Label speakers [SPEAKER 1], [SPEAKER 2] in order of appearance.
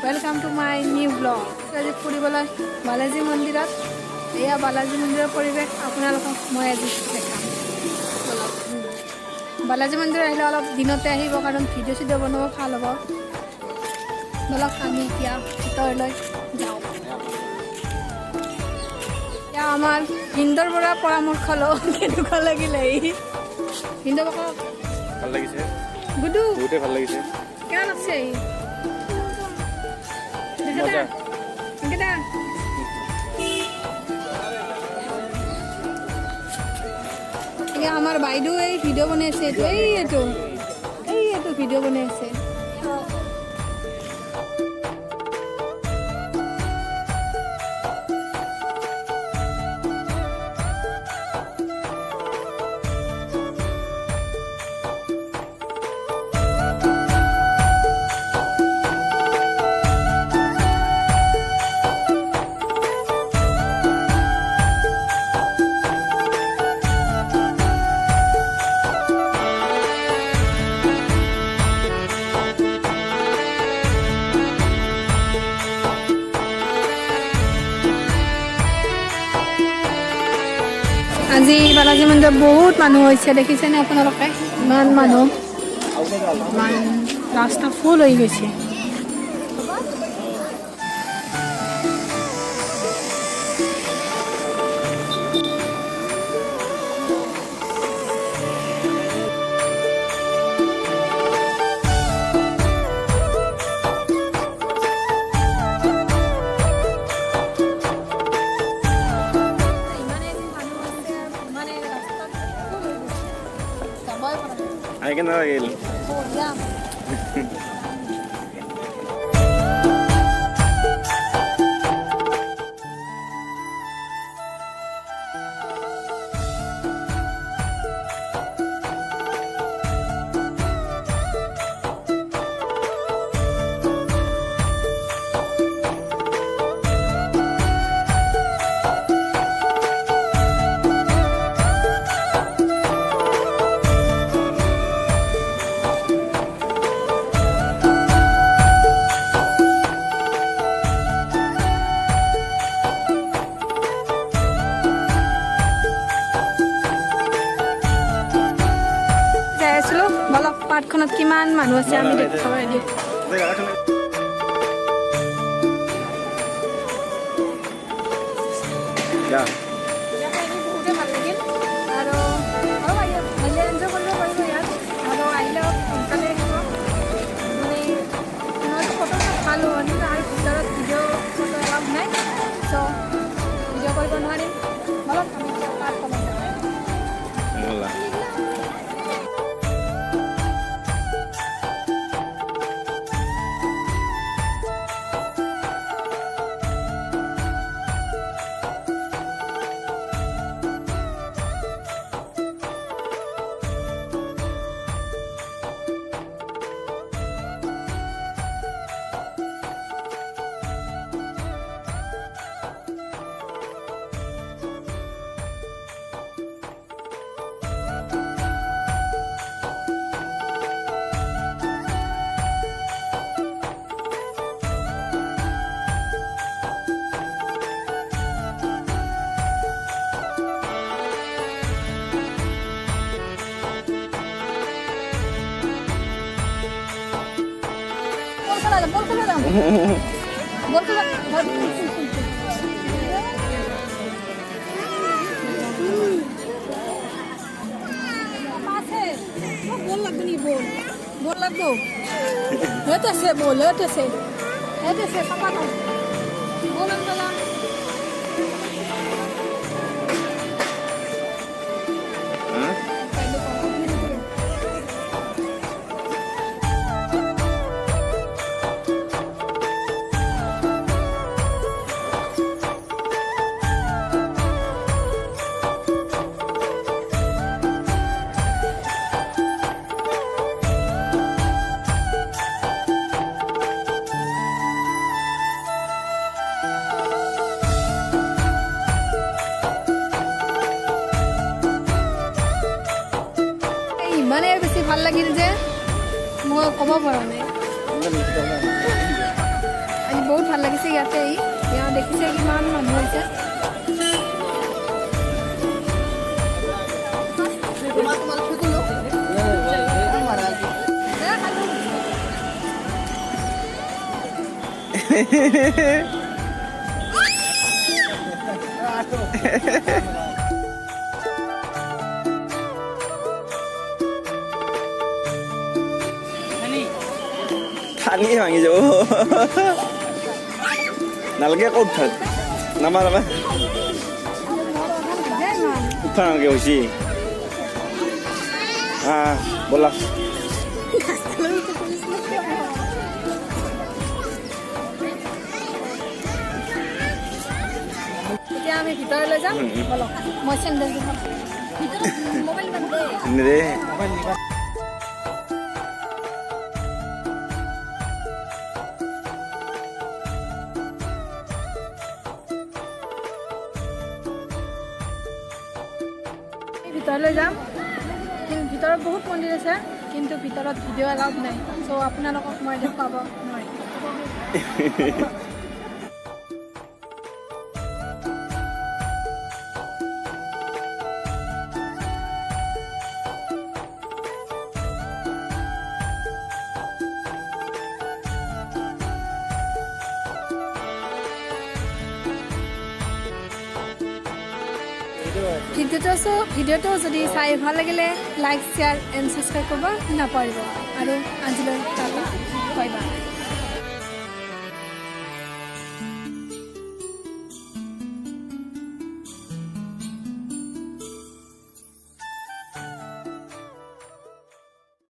[SPEAKER 1] Welcome to my new blog. আজি ফুৰিবলৈ বালাজী মন্দিৰত। এয়া বালাজী মন্দিৰৰ পৰিৱেশ আপোনালোকক মই আজি দেখাম। বালাজী মন্দিৰ আহিলে অলপ দিনতে আহিব, কাৰণ ভিডিঅ' চিডিঅ' বনাব ভাল হ'ব। বলক আমি এতিয়া ভিতৰলৈ যাওঁ। এতিয়া আমাৰ হিন্দৰ পৰা পৰামৰ্শ লওঁ কেনেকুৱা লাগিলে। হিন্দু বাকক
[SPEAKER 2] ভাল লাগিছে,
[SPEAKER 1] গুডু
[SPEAKER 2] বহুতেই ভাল লাগিছে।
[SPEAKER 1] কেনে লাগছে?
[SPEAKER 2] মজা।
[SPEAKER 1] আমার বাইদেউ এই ভিডিও বনাই আছে, এইটো ভিডিও বনাই আছে। আজি বালাজী মন্দিৰত বহুত মানুহ হৈছে, দেখিছেনে আপোনালোকে? ইমান মানুহ, ইমান ৰাস্তা ফুল হৈ গৈছে।
[SPEAKER 2] Hay que nada él. বলক পাৰ্কখনত কিমান মানুহ আছে আমি দেখাব দিম। বহুতে ভাল লাগিল আৰু আহিলে এনজয় কৰিব পাৰিব ইয়াত। আৰু আহিলে সোনকালে আহিব, মানে ফটো ভাল হ'ব কিন্তু আৰু ভিতৰত ভিডিঅ' ফটো এলাউ নাই, চ' ভিডিঅ' কৰিব নোৱাৰিম। বলক আমি পাৰ্কখনত যাওঁ। बोल लगो हेते से बोल हेते से सपा तो बोलन वाला মানে বেছি ভাল লাগিল যে মই ক'ব পৰা নাই।
[SPEAKER 1] ইয়াতেই ইয়াত দেখিছে কিমান মানুহ হৈছে
[SPEAKER 3] থানি ভাঙি যাব নালাগে আকৌ উঠাত নামা নামা উঠা নালাগে হৈছে ব'লা
[SPEAKER 2] এতিয়া আমি ভিতৰলৈ যাম বলক মই চেণ্ডেল ভিতৰত মোবাইল বান্ধে
[SPEAKER 3] দে
[SPEAKER 2] ভিতৰলৈ যাম কিন্তু ভিতৰত বহুত মন্দিৰ আছে কিন্তু ভিতৰত ভিডিঅ' এলাউড নাই চ' আপোনালোকক মই দেখুৱাব নোৱাৰিম ভিডিঅ'টো যদি চাই ভাল লাগিলে লাইক শ্বেয়াৰ এণ্ড ছাবস্ক্ৰাইব কৰিব নাপাহৰিব আৰু আজিলৈ টাটা বাই বাই